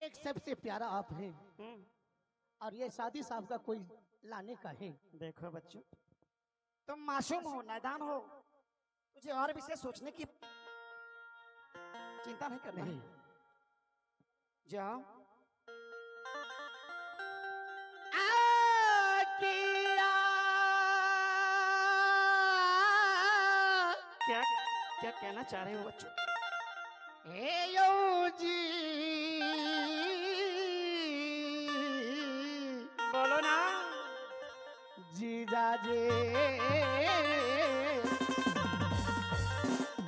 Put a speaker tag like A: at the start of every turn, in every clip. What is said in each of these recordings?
A: एक सबसे प्यारा आप है और ये शादी साहब का कोई लाने का है।
B: देखो बच्चों, तुम मासूम हो, नादान हो, तुझे और विषय सोचने की चिंता नहीं करना है। जाओ क्या क्या कहना चाह रहे हो बच्चों?
A: जी
B: बोलो ना।
A: जीजा जी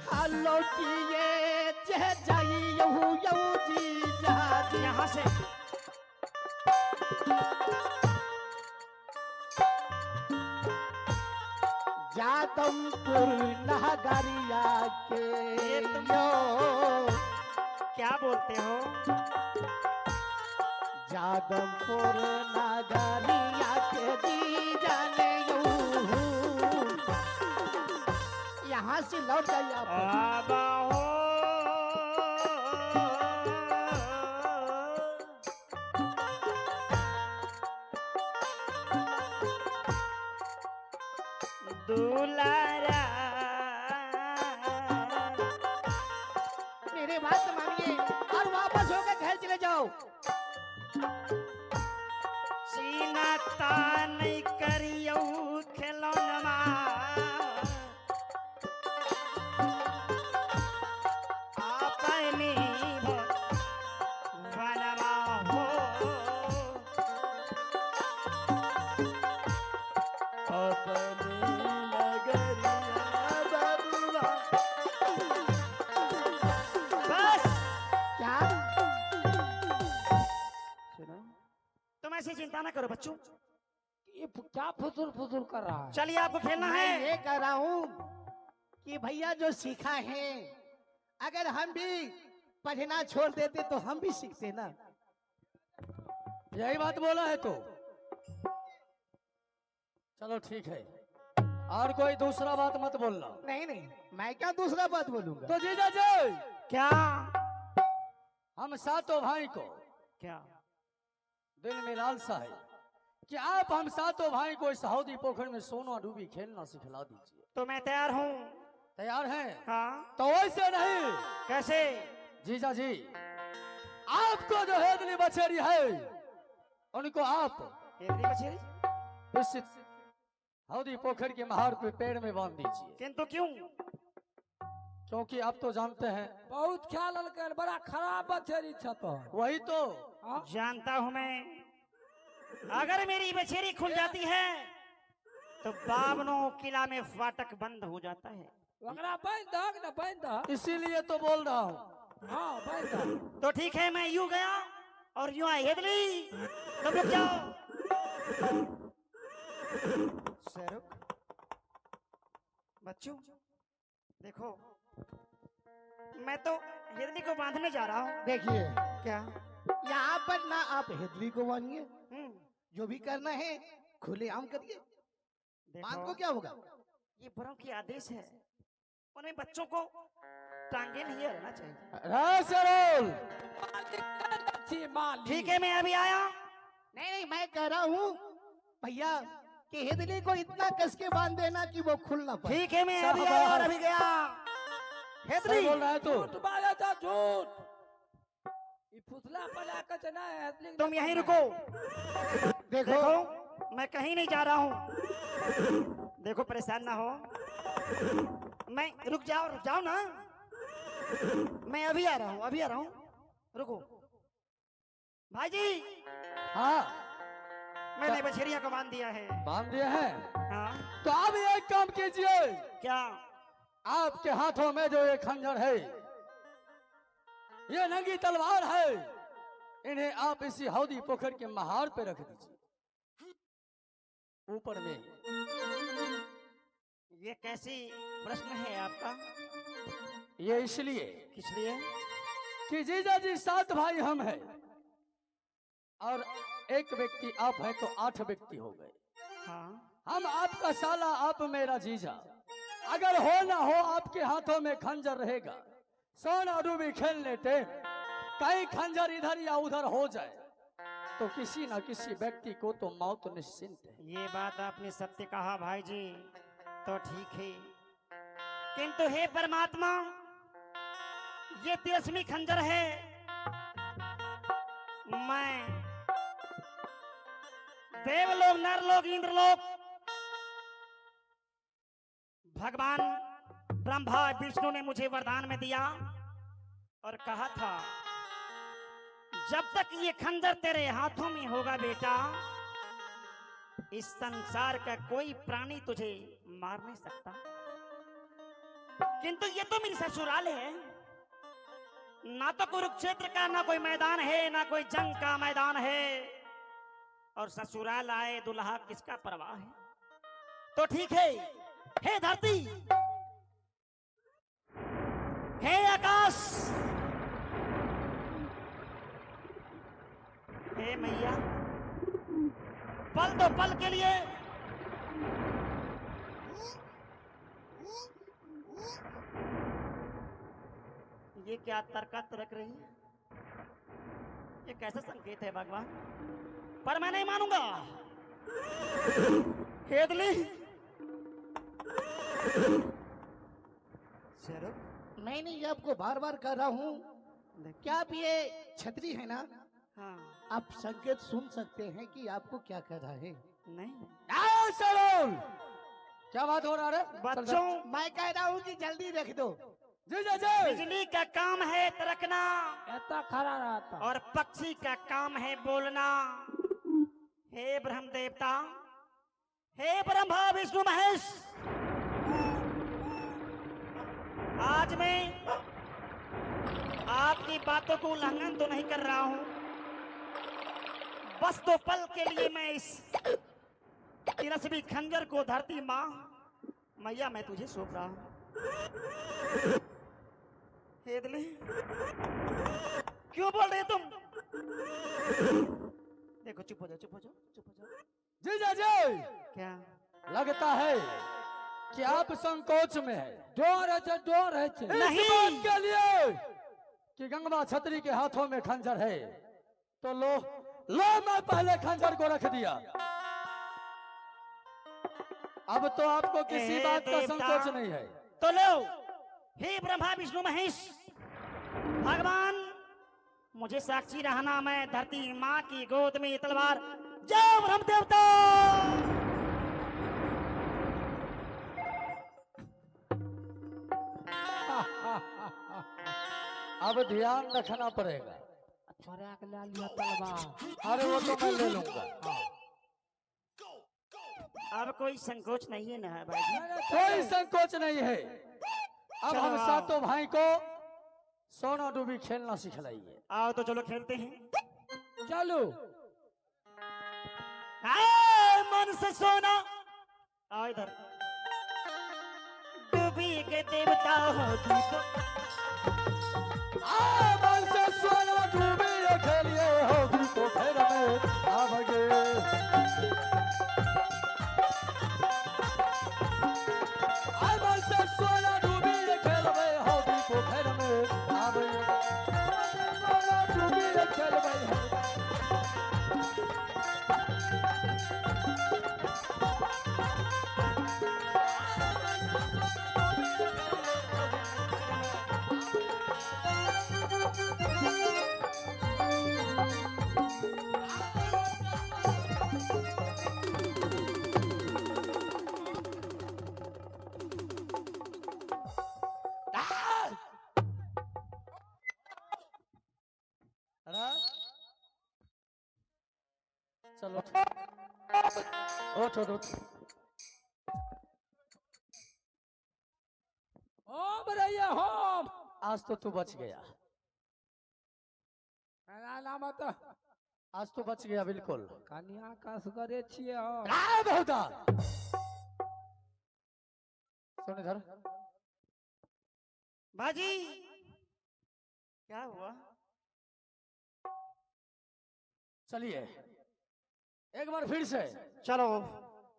A: हालो किए जाई यू जीजा जी
B: यहाँ से
A: जादमपुर नगरिया के
B: ये तुम क्या बोलते हो?
A: जादमपुर नगरिया के जीजा ने यहाँ से लौट जाइए आप।
B: आबा हो दुलारा,
A: मेरे बात मानिए और वापस होकर घर चले जाओ।
B: सीना तान करियो खिलौनमा, अपनी वनमा हो
A: अपनी नगरिया बबुआ।
B: बस।
A: क्या
B: सुनो, तुम ऐसी चिंता ना करो बच्चों।
A: ये क्या फुसुल फुसुल कर रहा है?
B: चलिए, आपको खेलना
A: मैं
B: है।
A: ये कह रहा हूँ कि भैया जो सीखा है, अगर हम भी पढ़ना छोड़ देते तो हम भी सीखते ना।
C: यही बात बोला है तो चलो ठीक है, और कोई दूसरा बात मत बोलना।
A: नहीं नहीं, मैं क्या दूसरा बात बोलूंगा।
C: तो जीजा जी,
B: क्या
C: हम सातों भाई को
B: क्या
C: दिल में लालसा है कि आप हम सातों भाई को इस हौदी पोखर में सोना डूबी खेलना सिखला दीजिए।
B: तो मैं तैयार हूँ।
C: तैयार हैं?
B: हाँ,
C: तो वैसे नहीं
B: कैसे?
C: जीजा जी, आपको जो हेदली बछेरी है उनको आप
B: हेदली बछेरी?
C: इस हौदी पोखर के महार पे पेड़ में बांध दीजिए।
B: किंतु क्यों?
C: क्योंकि आप तो जानते हैं
D: बहुत ख्याल कर, बड़ा खराब बछेरी छतो।
C: वही तो
B: जानता हूं मैं। अगर मेरी बछेरी खुल जाती है तो बावनों किला में फाटक बंद हो जाता है।
D: वगरा बंद दाग ना बंद।
C: इसीलिए तो बोल रहा हूँ।
D: हाँ बंद।
B: तो ठीक है, मैं यूं गया और यूं आई हेदली, तुम रुक जाओ। रुक बच्चों, देखो मैं तो हेदली को बांधने जा रहा हूँ।
A: देखिए,
B: क्या?
A: यहाँ पर ना आप हेदली को बांधिए, जो भी करना है खुलेआम करिए। बात को क्या होगा?
B: ये बड़ों की आदेश है, उन्हें बच्चों को टांगे नहीं रहना चाहिए।
C: रासरोल,
B: ठीक है, मैं अभी आया।
A: नहीं नहीं, मैं कह रहा हूँ भैया कि हेदली को इतना कस के बांध देना कि वो खुल ना पाए।
B: ठीक है, मैं अभी आया और अभी गया। हेदली
C: बोल रहा है तो
D: झूठ बाजा था, झूठ। ये फुसला पला के चना है हेदली।
B: तुम यहीं रुको।
A: देखो,
B: देखो मैं कहीं नहीं जा रहा हूँ। देखो परेशान ना हो, मैं रुक जाओ ना। मैं अभी आ रहा हूँ, अभी आ रहा हूँ, रुको। भाई जी,
C: हाँ
B: मैंने बछेरिया को बांध दिया है।
C: बांध दिए हैं।
B: हाँ,
C: तो आप एक काम कीजिए,
B: क्या?
C: आपके हाथों में जो ये खंजर है, ये नंगी तलवार है, इन्हें आप इसी हौदी पोखर के महार पे रख दीजिए, ऊपर में।
B: ये कैसी प्रश्न है आपका?
C: ये इसलिए
B: किस लिए?
C: कि जीजा जी 7 भाई हम हैं और एक व्यक्ति आप हैं, तो 8 व्यक्ति हो गए।
B: हाँ,
C: हम आपका साला, आप मेरा जीजा। अगर हो ना हो आपके हाथों में खंजर रहेगा, सोना डूबी खेल लेते कहीं खंजर इधर या उधर हो जाए तो किसी न किसी व्यक्ति को तो मौत निश्चिंत है।
B: ये बात आपने सत्य कहा भाई जी, तो ठीक है, किंतु हे परमात्मा, ये तिरस्मी खंजर है, मैं देवलोक, नरलोक, इंद्रलोक, भगवान ब्रह्मा विष्णु ने मुझे वरदान में दिया और कहा था जब तक ये खंजर तेरे हाथों में होगा बेटा, इस संसार का कोई प्राणी तुझे मार नहीं सकता। किंतु ये तो मेरी ससुराल है, ना तो कुरुक्षेत्र का ना कोई मैदान है, ना कोई जंग का मैदान है, और ससुराल आए दुल्हा किसका परवाह है। तो ठीक है, हे धरती, हे आकाश, हे मैया, पल दो पल के लिए ये क्या तरकत रख रही है, ये कैसा संकेत है भगवान, पर मैं नहीं मानूंगा। हेदली,
A: मैं नहीं आपको बार बार कह रहा हूँ, क्या आप ये छतरी है ना,
B: हाँ,
A: आप संकेत सुन सकते हैं कि आपको क्या कर रहा है।
B: नहीं
C: सलोन, क्या बात हो रहा है
B: बच्चों,
A: मैं कह रहा हूँ कि जल्दी रख दो।
C: जीजा जी,
B: बिजली का काम है तरकना
D: इतना खड़ा रहता।
B: और पक्षी का काम है बोलना। हे ब्रह्म देवता, हे ब्रह्मा विष्णु महेश, आज मैं आपकी बातों को उल्लंघन तो नहीं कर रहा हूं, बस दो पल के लिए मैं इस तिरस्मी खंजर को धरती मां मैया मैं तुझे सौंप रहा हूं। हेदली, क्यों बोल रहे तुम? देखो, चुप हो जाओ, चुप हो जाओ, चुप हो जाओ।
C: जीजा जी,
B: क्या
C: लगता है कि आप संकोच में है।
D: डोर है, डोर है।
B: नहीं।
C: इस बात के लिए कि गंगा छतरी के हाथों में खंजर है, तो लो मैं पहले खंजर को रख दिया, अब तो आपको किसी
B: हे
C: बात का
B: देवता।
C: संकोच नहीं है।
B: तो लो, हे ब्रह्मा विष्णु महेश भगवान, मुझे साक्षी रहना, मैं धरती माँ की गोद में तलवार, जय ब्रह्म देवता।
C: अब ध्यान रखना पड़ेगा।
D: छोरा के ला लिया तलवार।
C: अरे वो तो मैं ले लूंगा,
B: अब कोई संकोच नहीं है ना भाई जी?
C: कोई संकोच नहीं है। अब हम
B: चलो।
C: सातों भाई को सोना डूबी खेलना सिखलाइए।
B: आओ तो चलो खेलते हैं।
D: चलो।
B: आए मन से सोना, आओ इधर। डूबी के देवता हो दीपो,
C: मन से सोना डूबी खेलिए होगी तो फिर में आवगे। मन से सोना डूबी खेलवे होगी तो फिर में आवगे। सोना डूबी खेलवे चलो उठ उठ उठ।
D: ओम रैया होम।
C: आज तो तू बच गया,
D: नाम तो
C: आज तो बच गया बिल्कुल।
D: कन्या का सुगरे छिए हो।
C: बहुता सुन इधर।
B: बाजी क्या हुआ?
C: चलिए एक बार फिर से
B: चलो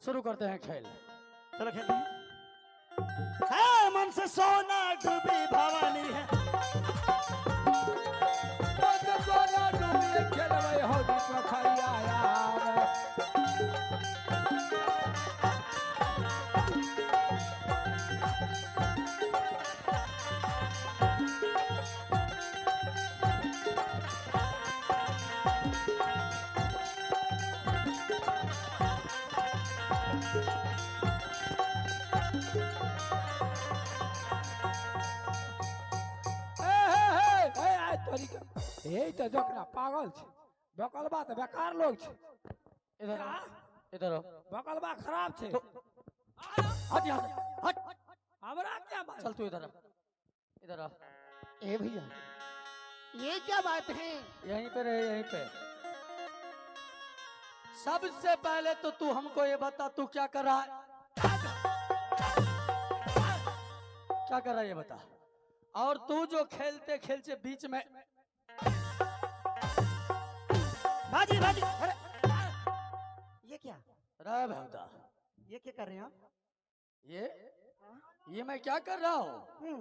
C: शुरू करते हैं खेल।
B: चलो खेलते हैं। हाँ, मन से सोना डूबी भवानी है,
D: यही तो जोकरा पागल छे बकलबा तो बेकार लोग छे
C: इधर आओ, इधर आओ।
D: बकलबा खराब छे
C: हट यहाँ से, हट।
D: हमरा क्या बात
C: चल तू इधर आ, इधर आ।
A: ए भैया ये क्या बात है?
C: यहीं पे रहे, यहीं पे। सबसे पहले तो तू हमको ये बता, तू क्या कर रहा है? क्या कर रहा है ये बता। और तू जो खेलते खेलते बीच में
B: बाजी बाजी, अरे ये क्या,
C: रह भौदा,
B: ये क्या कर रहे हैं आप?
C: ये मैं क्या कर रहा हूँ?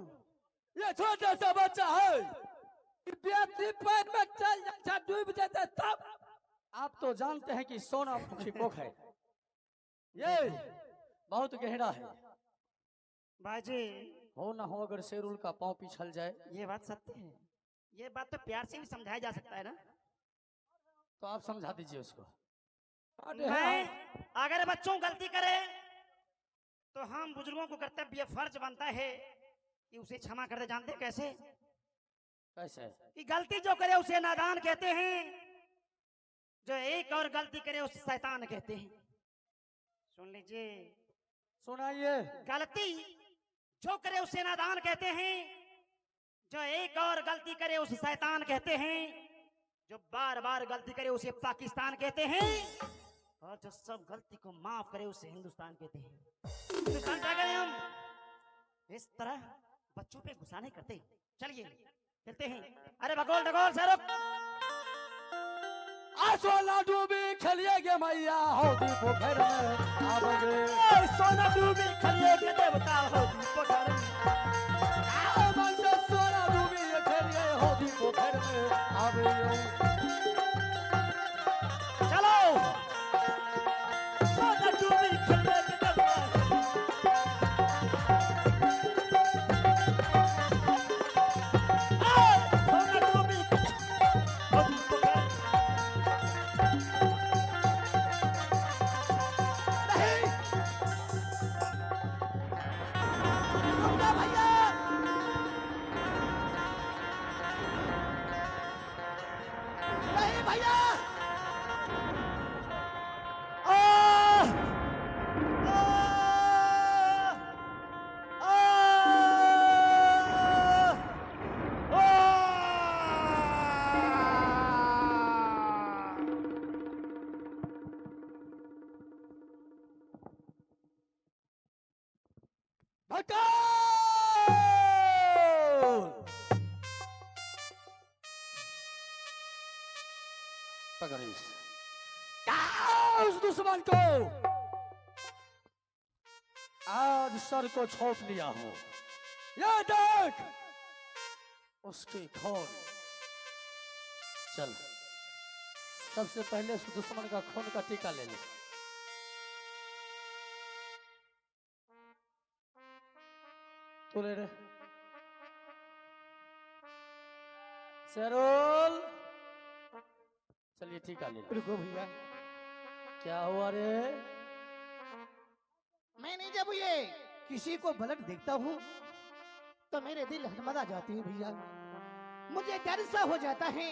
D: ये छोटा सा बच्चा है बेटी पैर में चल जा डूब जाता तब
C: आप तो जानते हैं कि सोना मुखी पोख है, ये बहुत गहरा है।
B: बाजी
C: हो ना हो अगर शेरुल का पांव पिछल जाए
B: ये बात सत्य है, ये बात तो प्यार से भी समझाया जा सकता है ना।
C: तो आप समझा दीजिए उसको।
B: नहीं, अगर बच्चों गलती करे तो हम बुजुर्गों को कर्तव्य फर्ज बनता है कि उसे क्षमा कर दे। जानते हैं कैसे?
C: कैसे?
B: कि गलती जो करे उसे नादान कहते हैं, जो एक और गलती करे उसे शैतान कहते हैं। सुन लीजिए,
C: सुनाइए।
B: गलती जो करे उसे नादान कहते हैं, जो एक और गलती करे उसे शैतान कहते हैं, जो बार बार गलती करे उसे पाकिस्तान कहते हैं, और जो सब गलती को माफ करे उसे हिंदुस्तान कहते हैं। हिंदुस्तान क्या करें हम? इस तरह बच्चों पे गुस्सा नहीं करते। चलिए खेलते हैं। अरे भगोल ढगोल सर,
C: सोना डूबी खेलिए गे मैया होती पोखर में आबगे।
B: सोना डूबी खलिए के देवता होती पोखर में।
C: मन से सोना डूबी खेलिए होती पोखर में आबगे।
B: चलो सोना डूबी खलिए के देवता सोना डूबी होती पोखर में।
A: नहीं भैया,
C: पकड़िस उस दुश्मन को आज सर को छोप लिया हूं। ये देख उसकी खून। चल सबसे पहले उस दुश्मन का खून का टीका ले ले। तू ले रे शेरुल। चलिए टीका ले ले।
A: रुको भैया,
C: क्या हुआ रे?
A: मैंने जब ये किसी को ब्लड देखता हूँ तो मेरे दिल हड़बड़ा जाती है भैया, मुझे डर सा हो जाता है।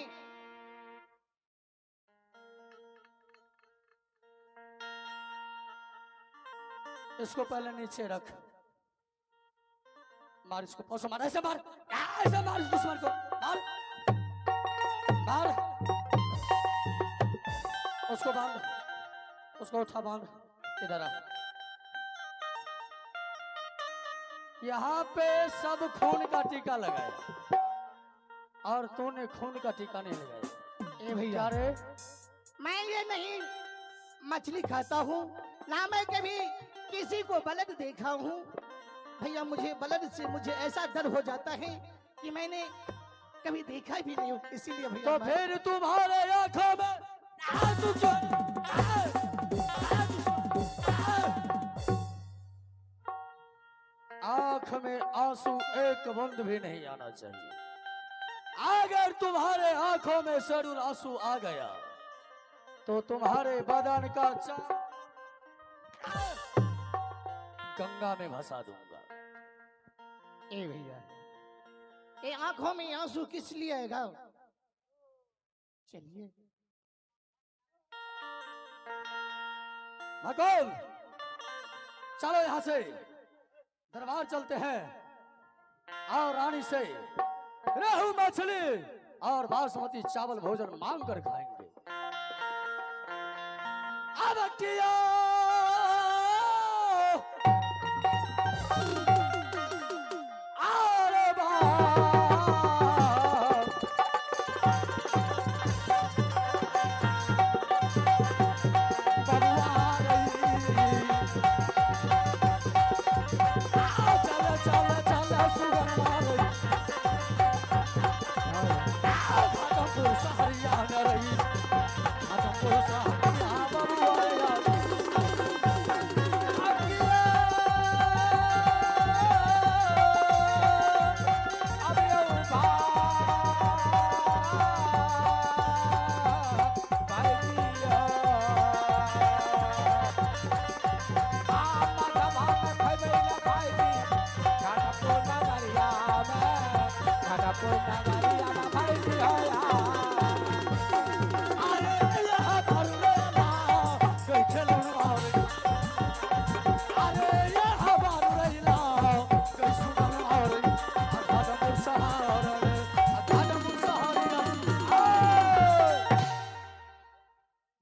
C: इसको पहले नीचे रख। मार इसको, पौसो मार, ऐसे मार, ऐसे मार इस दुश्मन को, मार मार। उसको बांध, उसको उठा बांध। इधर आ। यहाँ पे सब खून का टीका लगाया और तूने खून का टीका नहीं लगाया।
A: ए भैया,
C: क्या रे?
A: मैं ये नहीं मछली खाता हूँ, ना मैं कभी किसी को ब्लड देखा हूँ भैया। मुझे ब्लड से मुझे ऐसा डर हो जाता है कि मैंने कभी देखा भी नहीं हूँ, इसीलिए भैया।
C: तो फिर तुम्हारे आंखों में आंसू क्यों? आंख में आंसू एक बूंद भी नहीं आना चाहिए। अगर तुम्हारे आंखों में शेरुल आंसू आ गया तो तुम्हारे बदन का गंगा में भसा दूंगा।
A: ए भैया, ये आंखों में आंसू किस लिए आएगा? चलिए।
C: नकुल, चलो यहाँ से दरबार चलते हैं और रानी से रेहू मछली और बासमती चावल भोजन मांग कर खाएंगे। अब किया अरे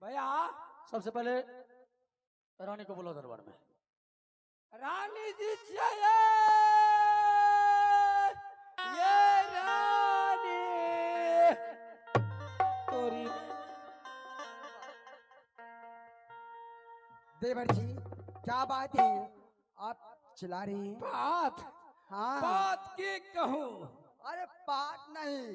D: भैया
C: सबसे पहले रानी को बोलो दरबार में।
D: रानी जी चाहिए, ये रानी तोरी
E: देवर जी क्या बात है, आप चिल्ला रहे हैं?
D: बात
E: हाँ
D: बात की कहूँ।
E: अरे बात नहीं,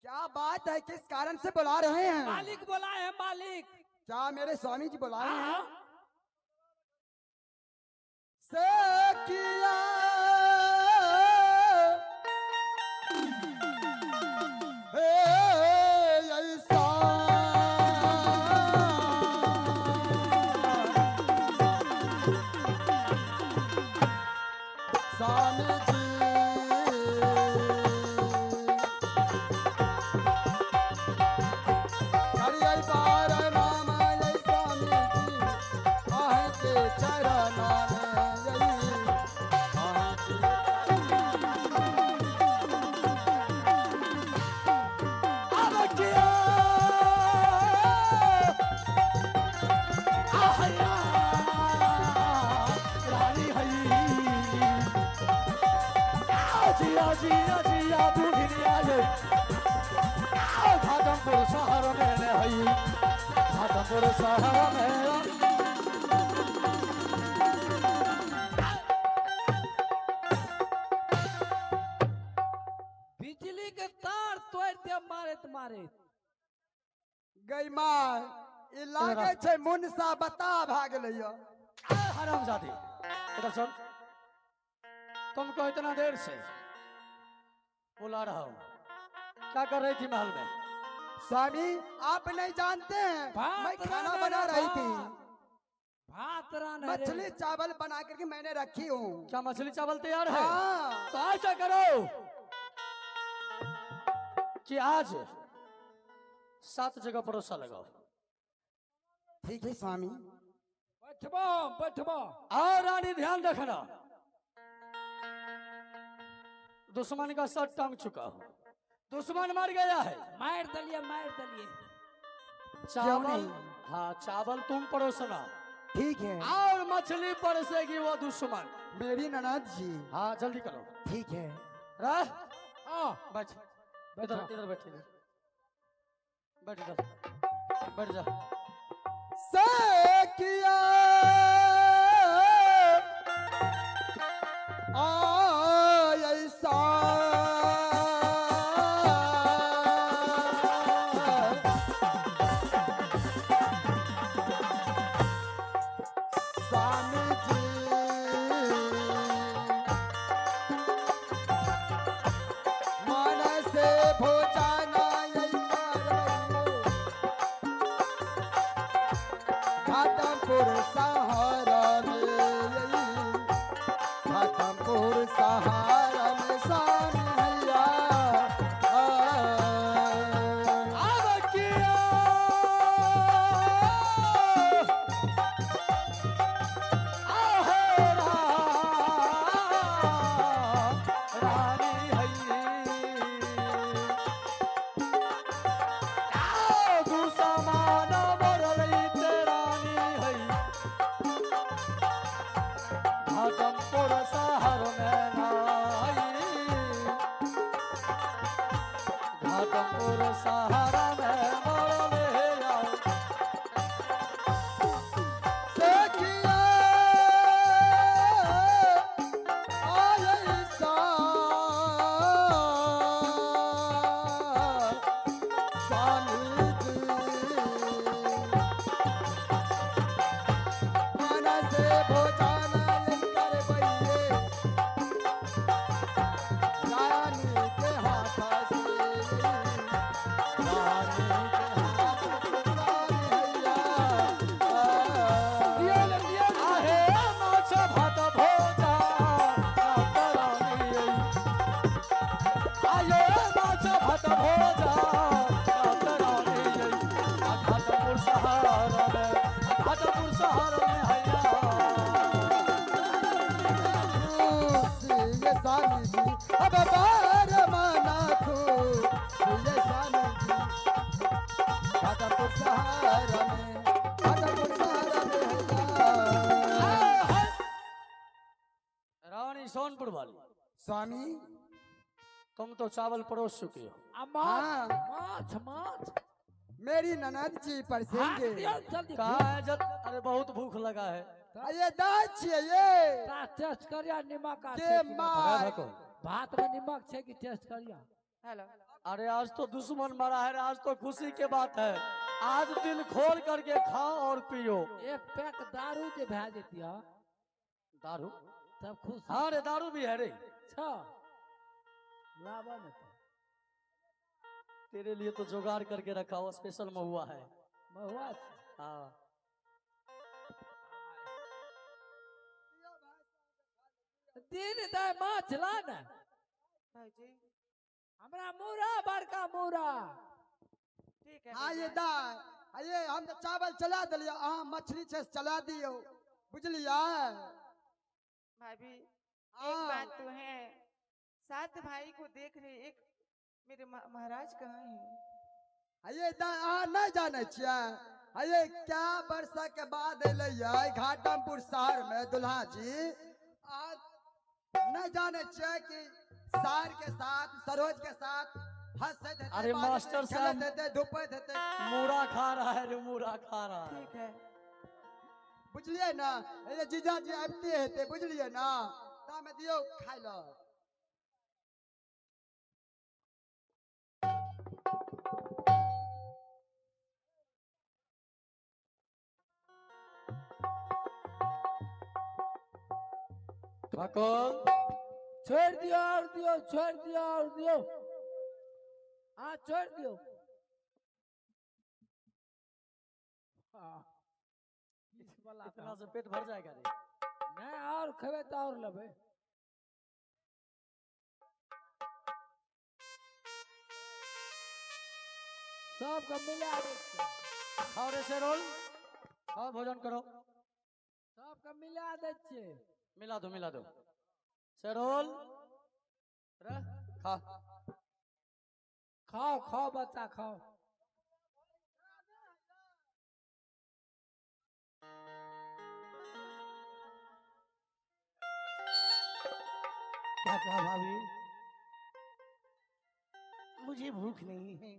E: क्या बात है, किस कारण से बुला रहे हैं?
D: मालिक बुलाए हैं, मालिक।
E: क्या मेरे स्वामी जी बुलाए हैं?
D: हाँ,
E: से किया हे ऐसा स्वामी जी हरि बार नाम जय स्वामी जी आहे के चरण में यही आहे के अब किया आहया रानी हई जिया जिया जिया बुढ़िया ये घाटमपुर शहर में हई घाटमपुर शहर में
D: बिजली के तार तोड़ दे मारे तुम्हारे।
E: गई मार ई लागे छे मुनसा बता भाग लियो।
C: हरामजादी, इधर सुन। तुमको इतना देर से बुला रहा हूँ, क्या कर रही थी महल में?
E: स्वामी आप नहीं जानते हैं,
D: भात
E: मैं खाना
D: रांधे
E: बना
D: रे
E: रही
D: भात।
E: थी,
D: भात रान
E: मछली चावल बना करके मैंने रखी हूँ।
C: क्या मछली चावल तैयार है?
E: हाँ
C: तो ऐसा करो कि आज 7 जगह परोसा लगाओ
E: ठीक है स्वामी।
D: बैठबो बैठबो।
C: और रानी ध्यान रखना, दुश्मन का सर टांग चुका हूँ, दुश्मन मर गया है।
D: मार दलिए मार दलिए।
C: चावल,
E: नहीं?
C: हाँ चावल तुम परोसना
E: ठीक है
C: और मछली परोसेगी वो दुश्मन।
E: मेरी ननद जी।
C: हाँ जल्दी करो।
E: ठीक है
C: रह
D: हाँ
C: बैठ, इधर इधर बैठ, इधर बैठ, इधर बैठ जा।
E: से किया ऐसा स्वामी जी मन से भोजाना घाटमपुर सहारा में घाटमपुर सहारा में स्वामी भैया
C: अब जाना मरलई तेरानी है घाटमपुर शहर में नाई घाटमपुर शहर में मरले
E: देखिए आलई सा सानी जी मन से भोजन लेकर बइये रानी के हाथ से रानी के हाथ से हैया
C: आहे माछ भात भोजा रातरानी आये माछ भात भोजा रातरानी घाटमपुर शहर में हैया
E: ये सानी जी अब बार माना खो ये सानी जी घाटमपुर शहर में हैया
C: रानी सोनपुर वाली
E: स्वामी
C: तुम तो चावल परोस चुके हो
E: हाँ
D: माछ माछ
E: मेरी ननद जी
D: हाथ
E: परसेंगे
D: दियो जल्दी
C: कहा है जब अरे बहुत भूख लगा है
E: ये दाल छिए ये
D: टेस्ट करिया निमक आ
E: के
D: छै कि नहीं?
E: मार
D: भात में निमक छै कि टेस्ट करिया
F: हेलो
C: अरे आज तो दुश्मन मरा है आज तो खुशी की बात है आज दिल खोल करके खाओ और पियो
D: एक पैक दारू जे भए जेतिया
C: दारू
D: तब खुश
C: हाँ रे दारू भी है रे
D: छ लावा न तो
C: तेरे लिए तो जुगाड़ करके रखा हुआ स्पेशल महुआ है
D: महुआ
C: हाँ
D: दिन दाय माछ ला न
F: भाईजी
D: हमरा मूरा बड़का मूरा
F: ठीक है
E: हाँ ये
F: भैया।
E: दाल ये हम तो चावल चला दिलिया अहाँ मछली से चला दियो बुझलिया
F: भाभी एक
E: हाँ।
F: बात तो है सात भाई को देख रहे एक मेरे महाराज कहाँ हैं
E: ये अहाँ नहीं जाने छियै ये क्या वर्षा के बाद अलै घाटमपुर शहर में दुल्हा जी आज नहीं जाने छियै कि सार के साथ सरोज के साथ हंसते थे
C: अरे मास्टर साहब।
E: थे धूपते थे
C: मूड़ा खा रहा है रे मूड़ा खा रहा है
F: ठीक है
E: बुझलिए ना ये जीजा जी आबते हेते बुझलिए ना तामे दियो खाइ लो
C: ठाकुर
D: छोड़ दियो और दियो छोड़ दियो और दियो हाँ छोड़ दियो हाँ इस वाला
C: इतना से पेट भर जाएगा रे
D: नहीं और खेबे तो और लेबे सबके मिला दे
C: खाओ रे से रोल खाओ भोजन करो
D: सबके मिला दे छियै
C: मिला दो शेरोल रे खा
D: खाओ खाओ बच्चा खाओ
A: क्या कहा भाभी मुझे भूख नहीं है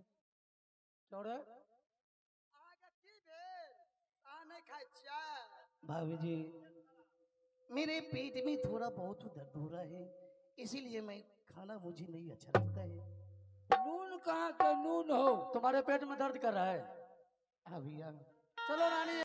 C: क्यों रे
E: आगे की भेल आ नहीं खाइ छियै
A: भाभी जी मेरे पेट में थोड़ा बहुत दर्द हो रहा है इसीलिए मैं खाना मुझे नहीं अच्छा लगता है
D: नून कहाँ के नून हो
C: तुम्हारे पेट में दर्द कर रहा है
A: हाँ भैया
C: चलो रानी